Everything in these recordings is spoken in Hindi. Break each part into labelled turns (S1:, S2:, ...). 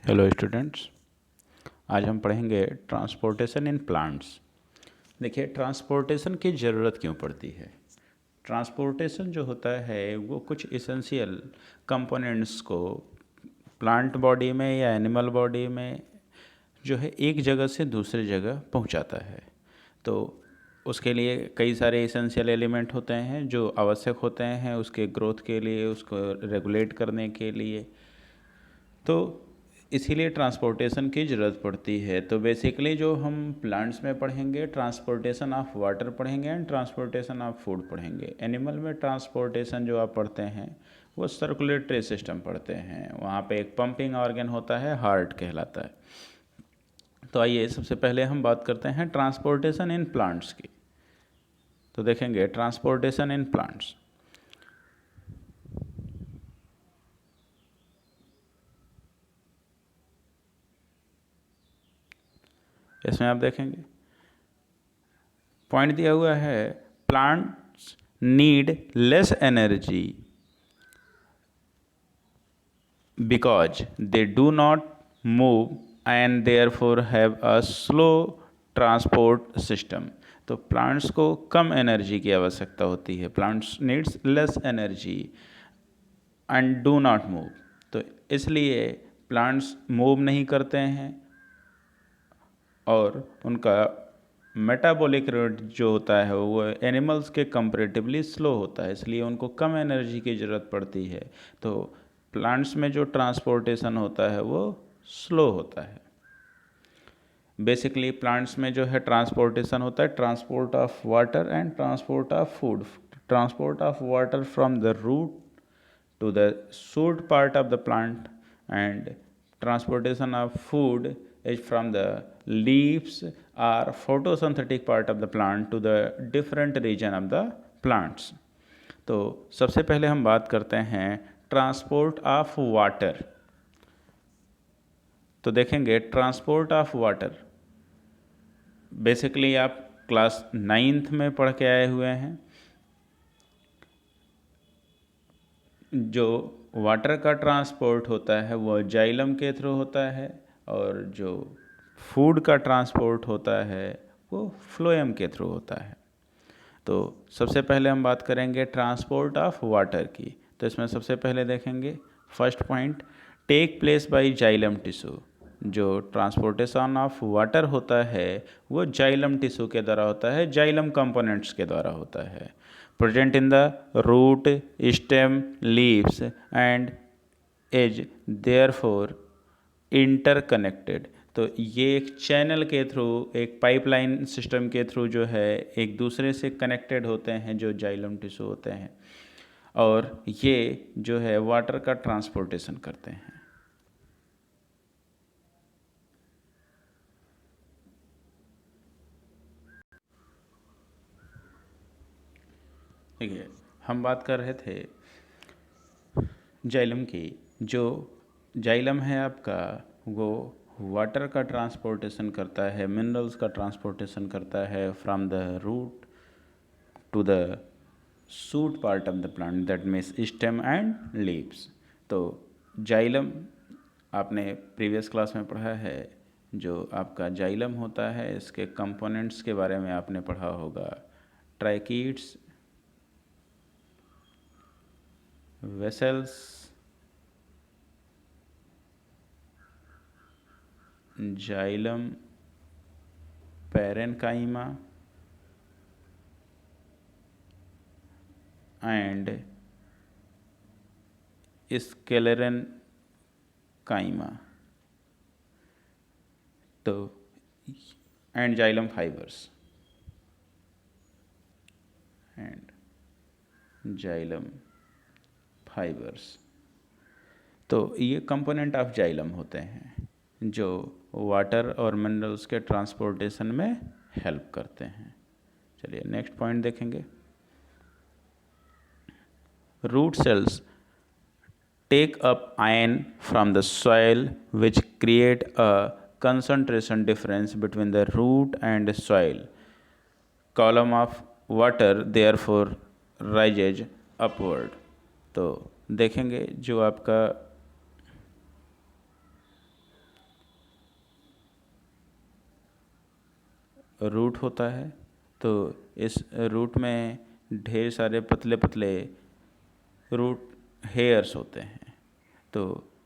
S1: हेलो स्टूडेंट्स, आज हम पढ़ेंगे ट्रांसपोर्टेशन इन प्लांट्स। देखिए, ट्रांसपोर्टेशन की ज़रूरत क्यों पड़ती है। ट्रांसपोर्टेशन जो होता है वो कुछ इसेंशियल कंपोनेंट्स को प्लांट बॉडी में या एनिमल बॉडी में जो है एक जगह से दूसरी जगह पहुंचाता है। तो उसके लिए कई सारे इसेंशियल एलिमेंट होते हैं जो आवश्यक होते हैं उसके ग्रोथ के लिए, उसको रेगुलेट करने के लिए। तो इसीलिए ट्रांसपोर्टेशन की ज़रूरत पड़ती है। तो बेसिकली जो हम प्लांट्स में पढ़ेंगे, ट्रांसपोर्टेशन ऑफ वाटर पढ़ेंगे एंड ट्रांसपोर्टेशन ऑफ फूड पढ़ेंगे। एनिमल में ट्रांसपोर्टेशन जो आप पढ़ते हैं वो सर्कुलेटरी सिस्टम पढ़ते हैं। वहाँ पे एक पंपिंग ऑर्गन होता है, हार्ट कहलाता है। तो आइए सबसे पहले हम बात करते हैं ट्रांसपोर्टेशन इन प्लांट्स की। तो देखेंगे ट्रांसपोर्टेशन इन प्लांट्स। इसमें आप देखेंगे पॉइंट दिया हुआ है, plants need less energy because they do not move and therefore have a slow transport system। तो प्लांट्स को कम एनर्जी की आवश्यकता होती है। Plants needs less energy and do not move. तो इसलिए प्लांट्स मूव नहीं करते हैं और उनका मेटाबॉलिक रेट जो होता है वो एनिमल्स के कंपैरेटिवली स्लो होता है, इसलिए उनको कम एनर्जी की ज़रूरत पड़ती है। तो प्लांट्स में जो ट्रांसपोर्टेशन होता है वो स्लो होता है। बेसिकली प्लांट्स में जो है ट्रांसपोर्टेशन होता है transport of water and transport of food. Transport of water from the root to the shoot part of the plant, and transportation of food is from the leaves or photosynthetic part of the plant to the different region of the plants। तो सबसे पहले हम बात करते हैं ट्रांसपोर्ट ऑफ वाटर। तो देखेंगे ट्रांसपोर्ट ऑफ वाटर बेसिकली आप क्लास 9th में पढ़ के आए हुए हैं। जो वाटर का ट्रांसपोर्ट होता है वो जाइलम के थ्रू होता है और जो फूड का ट्रांसपोर्ट होता है वो फ्लोएम के थ्रू होता है। तो सबसे पहले हम बात करेंगे ट्रांसपोर्ट ऑफ वाटर की। तो इसमें सबसे पहले देखेंगे first point, take place by xylem tissue. जो ट्रांसपोर्टेशन ऑफ वाटर होता है वो जाइलम टिश्यू के द्वारा होता है, जाइलम कंपोनेंट्स के द्वारा होता है। Present in the root, stem, leaves and edge, therefore interconnected. तो ये एक चैनल के थ्रू, एक पाइपलाइन सिस्टम के थ्रू जो है एक दूसरे से कनेक्टेड होते हैं जो जाइलम टिश्यू होते हैं, और ये जो है वाटर का ट्रांसपोर्टेशन करते हैं। देखिए, हम बात कर रहे थे जाइलम की। जो जाइलम है आपका वो वाटर का ट्रांसपोर्टेशन करता है, मिनरल्स का ट्रांसपोर्टेशन करता है from the root to the shoot part of the plant, that means stem and leaves. तो जाइलम आपने प्रीवियस क्लास में पढ़ा है। जो आपका जाइलम होता है इसके कंपोनेंट्स के बारे में आपने पढ़ा होगा, tracheids, vessels, xylem, parenchyma and sclerenchyma. तो and xylem fibres and xylem fibres. तो ये कंपोनेंट ऑफ जाइलम होते हैं जो वाटर और मिनरल्स के ट्रांसपोर्टेशन में हेल्प करते हैं। चलिए नेक्स्ट पॉइंट देखेंगे। Root cells take up iron from the soil, which create a concentration difference between the root and soil. Column of water therefore rises upward। तो देखेंगे जो आपका रूट होता है, तो इस रूट में ढेर सारे पतले पतले रूट हेयर्स होते हैं। तो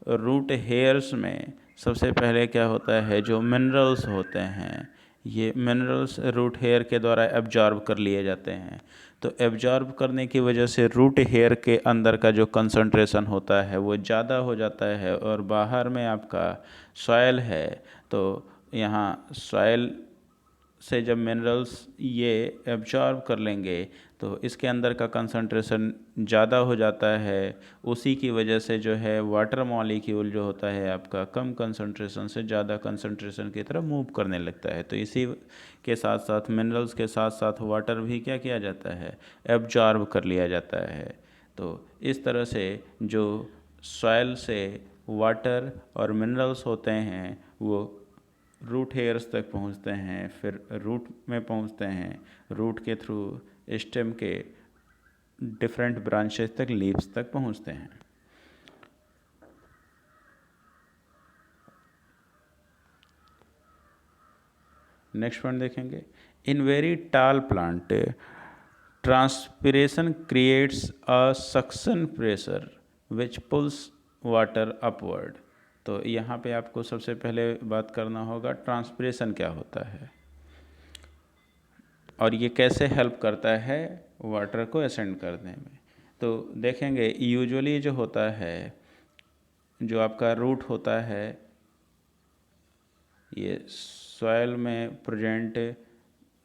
S1: रूट हेयर्स में सबसे पहले क्या होता है, जो मिनरल्स होते हैं, ये मिनरल्स रूट हेयर के द्वारा एब्जॉर्ब कर लिए जाते हैं। तो एब्जॉर्ब करने की वजह से रूट हेयर के अंदर का जो कंसंट्रेशन होता है वो ज़्यादा हो जाता है, और बाहर में आपका सॉयल है, तो यहाँ सॉयल से जब मिनरल्स ये एब्जॉर्ब कर लेंगे तो इसके अंदर का कंसंट्रेशन ज़्यादा हो जाता है। उसी की वजह से जो है वाटर मॉलिक्यूल जो होता है आपका कम कंसंट्रेशन से ज़्यादा कंसंट्रेशन की तरफ मूव करने लगता है। तो इसी के साथ साथ मिनरल्स के साथ साथ वाटर भी क्या किया जाता है, एब्जॉर्ब कर लिया जाता है। तो इस तरह से जो सॉइल से वाटर और मिनरल्स होते हैं वो रूट हेयर्स तक पहुंचते हैं, फिर रूट में पहुंचते हैं, रूट के थ्रू स्टेम के डिफरेंट ब्रांचेस तक, लीव्स तक पहुंचते हैं। नेक्स्ट पॉइंट देखेंगे, in very tall plant transpiration creates a suction pressure which pulls water upward. तो यहाँ पे आपको सबसे पहले बात करना होगा ट्रांसपिरेशन क्या होता है और ये कैसे हेल्प करता है वाटर को असेंड करने में। तो देखेंगे यूजुअली जो होता है, जो आपका रूट होता है, ये सॉइल में प्रेजेंट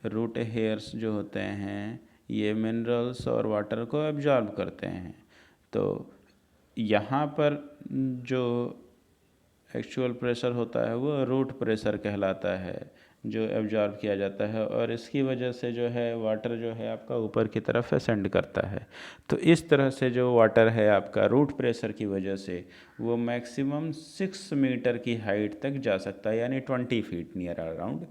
S1: रूट हेयर्स जो होते हैं ये मिनरल्स और वाटर को एब्जॉर्ब करते हैं। तो यहाँ पर जो एक्चुअल प्रेशर होता है वो रूट प्रेशर कहलाता है, जो एब्जॉर्ब किया जाता है, और इसकी वजह से जो है वाटर जो है आपका ऊपर की तरफ असेंड करता है। तो इस तरह से जो वाटर है आपका रूट प्रेशर की वजह से वो मैक्सिमम 6 मीटर की हाइट तक जा सकता है, यानी 20 फीट नियर अराउंड,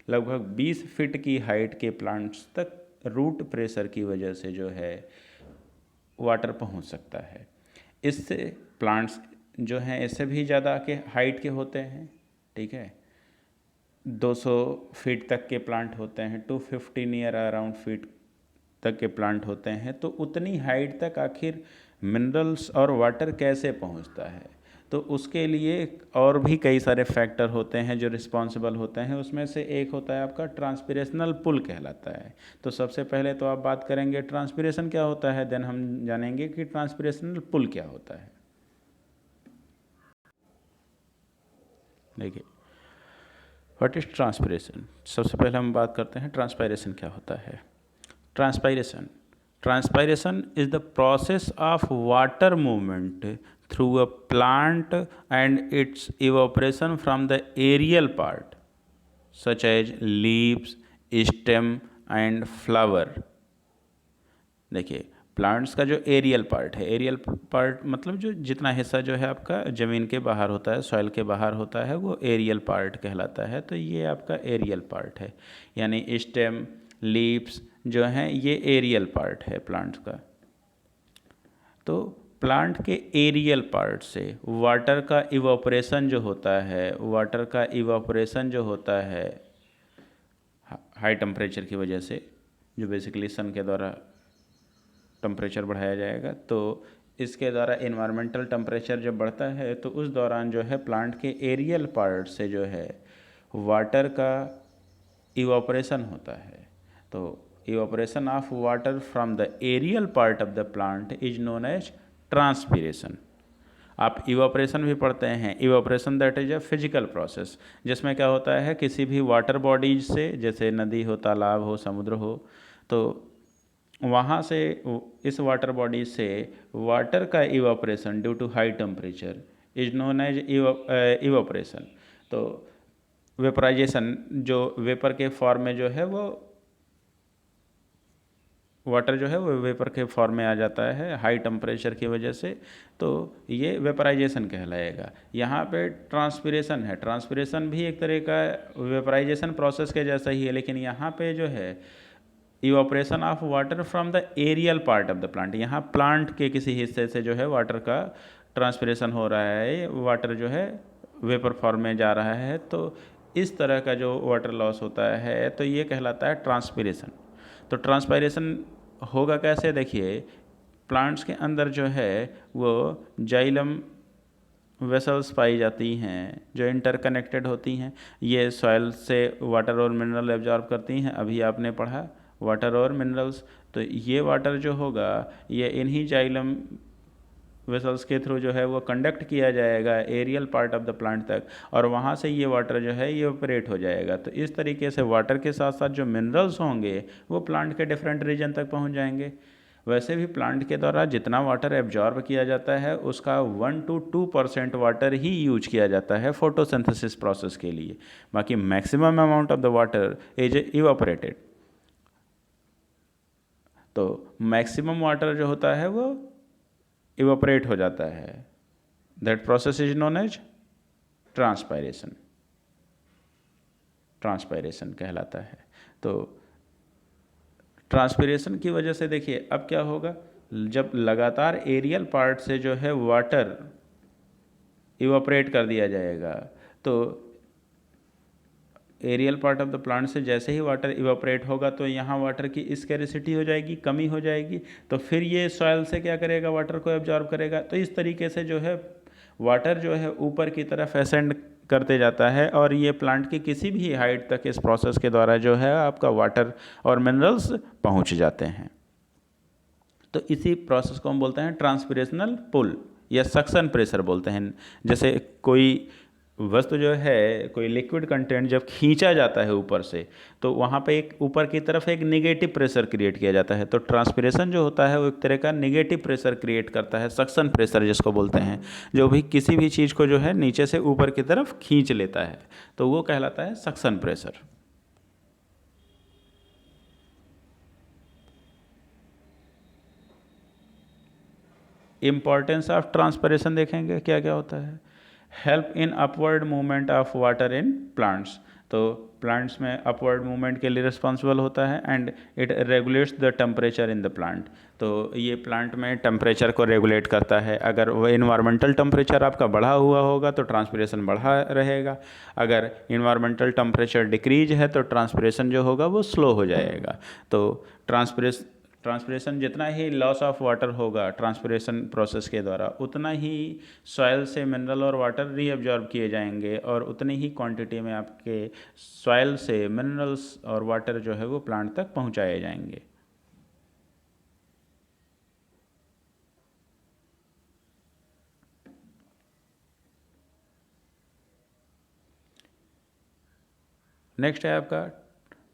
S1: लगभग 20 फीट की हाइट के प्लांट्स तक रूट प्रेशर की वजह से जो है वाटर पहुंच सकता है। इससे प्लांट्स जो हैं इससे भी ज़्यादा के हाइट के होते हैं, ठीक है, 200 फीट तक के प्लांट होते हैं, 250 नियर अराउंड फीट तक के प्लांट होते हैं। तो उतनी हाइट तक आखिर मिनरल्स और वाटर कैसे पहुंचता है, तो उसके लिए और भी कई सारे फैक्टर होते हैं जो रिस्पॉन्सिबल होते हैं। उसमें से एक होता है आपका ट्रांसपिरेशनल पुल कहलाता है। तो सबसे पहले तो आप बात करेंगे ट्रांसपिरेशन क्या होता है, देन हम जानेंगे कि ट्रांसपिरेशनल पुल क्या होता है। देखिए, व्हाट इज ट्रांसपिरेशन। सबसे पहले हम बात करते हैं ट्रांसपायरेशन क्या होता है। Transpiration is the process of water movement through a plant and its evaporation from the aerial part such as leaves, stem and flower. देखिए, प्लांट्स का जो एरियल पार्ट है, एरियल पार्ट मतलब जो जितना हिस्सा जो है आपका ज़मीन के बाहर होता है, सॉइल के बाहर होता है, वो एरियल पार्ट कहलाता है। तो ये आपका एरियल पार्ट है, यानी स्टेम, लीव्स जो हैं ये एरियल पार्ट है प्लांट्स का। तो प्लांट के एरियल पार्ट से वाटर का इवापोरेशन जो होता है, वाटर का इवापोरेशन जो होता है हाई टेम्परेचर की वजह से, जो बेसिकली सन के द्वारा टेम्परेचर बढ़ाया जाएगा, तो इसके द्वारा इन्वायरमेंटल टेम्परेचर जब बढ़ता है तो उस दौरान जो है प्लांट के एरियल पार्ट से जो है वाटर का इवापोरेशन होता है। तो evaporation of water from the aerial part of the plant is known as transpiration. आप इवापोरेशन भी पढ़ते हैं, evaporation that is a physical process, जिसमें क्या होता है किसी भी वाटर बॉडीज से, जैसे नदी हो, तालाब हो, समुद्र हो, तो वहाँ से इस वाटर बॉडी से वाटर का evaporation due to high temperature is known as evaporation. तो वेपराइजेशन जो वेपर के फॉर्म में जो है वो वाटर जो है वो वेपर के फॉर्म में आ जाता है हाई टेम्परेचर की वजह से, तो ये वेपराइजेशन कहलाएगा। यहाँ पे ट्रांसपिरेशन है, ट्रांसपिरेशन भी एक तरह का वेपराइजेशन प्रोसेस के जैसा ही है, लेकिन यहाँ पे जो है evaporation of water from the aerial part of the plant, यहाँ प्लांट के किसी हिस्से से जो है वाटर का ट्रांसपिरेशन हो रहा है, वाटर जो है वेपर फॉर्म में जा रहा है। तो इस तरह का जो वाटर लॉस होता है तो ये कहलाता है ट्रांसपिरेशन। तो ट्रांसपायरेशन होगा कैसे, देखिए प्लांट्स के अंदर जो है वो जाइलम वेसल्स पाई जाती हैं जो इंटरकनेक्टेड होती हैं। ये सॉइल से वाटर और मिनरल एब्जॉर्ब करती हैं, अभी आपने पढ़ा वाटर और मिनरल्स। तो ये वाटर जो होगा ये इन्हीं जाइलम वेसल्स के थ्रू जो है वो कंडक्ट किया जाएगा aerial part of the plant तक, और वहाँ से ये वाटर जो है ये ऑपरेट हो जाएगा। तो इस तरीके से वाटर के साथ साथ जो मिनरल्स होंगे वो प्लांट के डिफरेंट रीजन तक पहुँच जाएंगे। वैसे भी प्लांट के द्वारा जितना वाटर एब्जॉर्ब किया जाता है उसका 1 to 2% वाटर ही यूज किया जाता है फोटोसिंथेसिस प्रोसेस के लिए, बाकी maximum amount of the water is evaporated. तो मैक्सिमम वाटर जो होता है वो इवापोरेट हो जाता है, that process is known as transpiration. Transpiration कहलाता है। तो ट्रांसपिरेशन की वजह से देखिए अब क्या होगा, जब लगातार एरियल पार्ट से जो है वाटर इवापोरेट कर दिया जाएगा तो aerial part of the plant से जैसे ही वाटर इवापोरेट होगा तो यहाँ वाटर की स्कैरिसिटी हो जाएगी, कमी हो जाएगी। तो फिर ये सॉइल से क्या करेगा, वाटर को एब्जॉर्ब करेगा। तो इस तरीके से जो है वाटर जो है ऊपर की तरफ असेंड करते जाता है और ये प्लांट की किसी भी हाइट तक इस प्रोसेस के द्वारा जो है आपका वाटर और मिनरल्स पहुंच जाते हैं। तो इसी प्रोसेस को हम बोलते हैं ट्रांसपिरेशनल पुल या सक्शन प्रेशर बोलते हैं। जैसे कोई वस्तु जो है, कोई लिक्विड कंटेंट जब खींचा जाता है ऊपर से तो वहाँ पे एक ऊपर की तरफ एक निगेटिव प्रेशर क्रिएट किया जाता है। तो ट्रांसपिरेशन जो होता है वो एक तरह का निगेटिव प्रेशर क्रिएट करता है, सक्शन प्रेशर जिसको बोलते हैं, जो भी किसी भी चीज़ को जो है नीचे से ऊपर की तरफ खींच लेता है, तो वो कहलाता है suction pressure. Importance of transpiration देखेंगे क्या क्या होता है। Help in upward movement of water in plants, तो प्लांट्स में अपवर्ड मूवमेंट के लिए रिस्पॉन्सिबल होता है। And it regulates the temperature in the plant, तो ये प्लांट में टेम्परेचर को रेगुलेट करता है। अगर वो इन्वायरमेंटल टेम्परेचर आपका बढ़ा हुआ होगा तो ट्रांसपिरेशन बढ़ा रहेगा, अगर इन्वायरमेंटल टेम्परेचर डिक्रीज है तो ट्रांसपिरेशन जो होगा वो स्लो हो जाएगा। तो ट्रांसपिरेशन जितना ही लॉस ऑफ वाटर होगा ट्रांसपिरेशन प्रोसेस के द्वारा, उतना ही सॉइल से मिनरल और वाटर रीअब्जॉर्ब किए जाएंगे और उतनी ही क्वांटिटी में आपके सॉइल से मिनरल्स और वाटर जो है वो प्लांट तक पहुंचाए जाएंगे। नेक्स्ट है आपका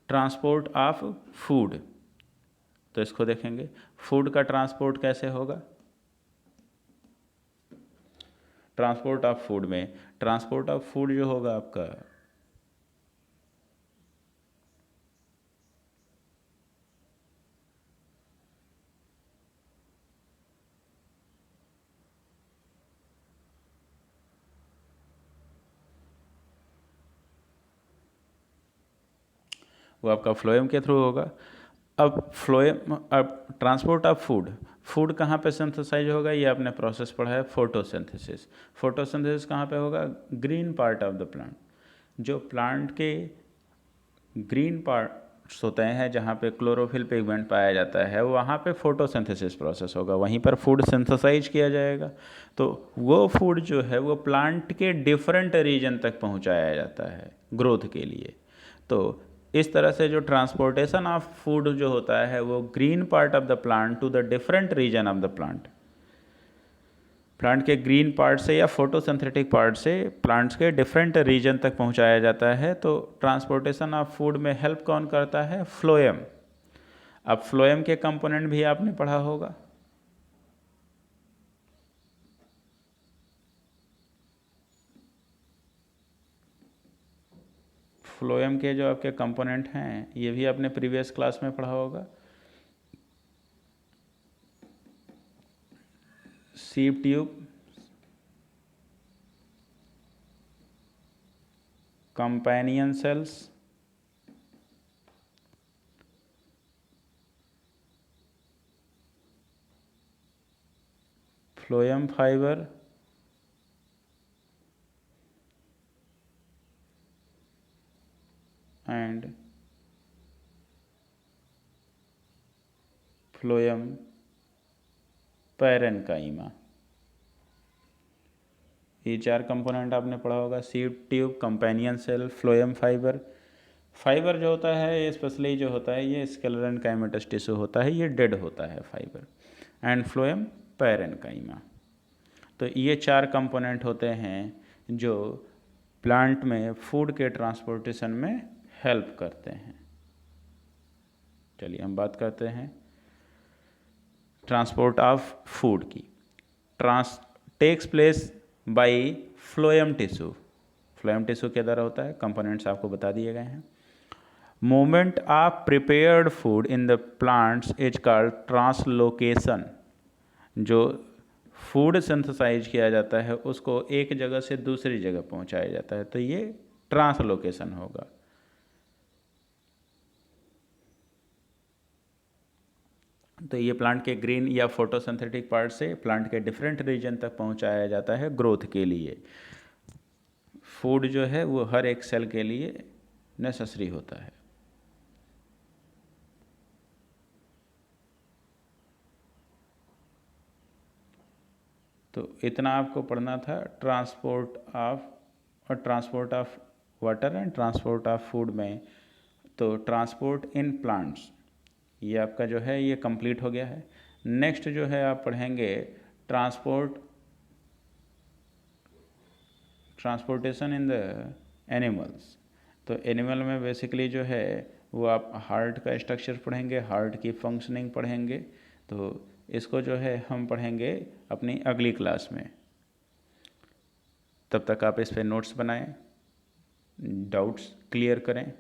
S1: ट्रांसपोर्ट ऑफ फूड। तो इसको देखेंगे, फूड का ट्रांसपोर्ट कैसे होगा। ट्रांसपोर्ट ऑफ फूड में, ट्रांसपोर्ट ऑफ फूड जो होगा आपका, वो आपका फ्लोएम के थ्रू होगा। अब ट्रांसपोर्ट ऑफ फूड, फूड कहाँ पे सिंथेसाइज होगा, ये आपने प्रोसेस पढ़ा है फोटोसिंथेसिस। फोटोसिंथेसिस कहाँ पे होगा, green part of the plant. जो प्लांट के ग्रीन पार्ट्स होते हैं जहाँ पे क्लोरोफिल पिगमेंट पाया जाता है, वहाँ पे फोटोसिंथेसिस प्रोसेस होगा, वहीं पर फूड सिंथेसाइज किया जाएगा। तो वो फूड जो है वो प्लांट के डिफरेंट रीजन तक पहुँचाया जाता है ग्रोथ के लिए। तो इस तरह से जो ट्रांसपोर्टेशन ऑफ फूड जो होता है वो green part of the plant to the different region of the plant, plant के ग्रीन पार्ट से या फोटोसिंथेटिक पार्ट से प्लांट्स के डिफरेंट रीजन तक पहुंचाया जाता है। तो ट्रांसपोर्टेशन ऑफ फूड में हेल्प कौन करता है, फ्लोएम। अब फ्लोएम के कंपोनेंट भी आपने पढ़ा होगा। फ्लोएम के जो आपके कंपोनेंट हैं ये भी आपने प्रीवियस क्लास में पढ़ा होगा। Sieve tube, companion cells, phloem fibre, and phloem parenchyma. ये 4 कंपोनेंट आपने पढ़ा होगा, seed tube, companion cell, phloem fibre. Fibre जो होता है स्पेशली जो होता है ये स्केलेटल एंड काइमेटस टिश्यू होता है, ये डेड होता है फाइबर। And phloem parenchyma. तो ये 4 कंपोनेंट होते हैं जो प्लांट में फूड के ट्रांसपोर्टेशन में हेल्प करते हैं। चलिए हम बात करते हैं ट्रांसपोर्ट ऑफ फूड की। Takes place by phloem tissue. Phloem tissue के द्वारा होता है, कंपोनेंट्स आपको बता दिए गए हैं। Movement of prepared food in the plants is called translocation. जो फूड सिंथेसाइज किया जाता है उसको एक जगह से दूसरी जगह पहुंचाया जाता है, तो ये ट्रांसलोकेशन होगा। तो ये प्लांट के ग्रीन या फोटोसिंथेटिक पार्ट से प्लांट के डिफरेंट रीजन तक पहुंचाया जाता है ग्रोथ के लिए। फूड जो है वो हर एक सेल के लिए नेसेसरी होता है। तो इतना आपको पढ़ना था transport of water and transport of food में। तो ट्रांसपोर्ट इन प्लांट्स ये आपका जो है ये कंप्लीट हो गया है। नेक्स्ट जो है आप पढ़ेंगे ट्रांसपोर्टेशन इन द एनिमल्स। तो एनिमल में बेसिकली जो है वो आप हार्ट का स्ट्रक्चर पढ़ेंगे, हार्ट की फंक्शनिंग पढ़ेंगे। तो इसको जो है हम पढ़ेंगे अपनी अगली क्लास में। तब तक आप इस पे नोट्स बनाएं, डाउट्स क्लियर करें।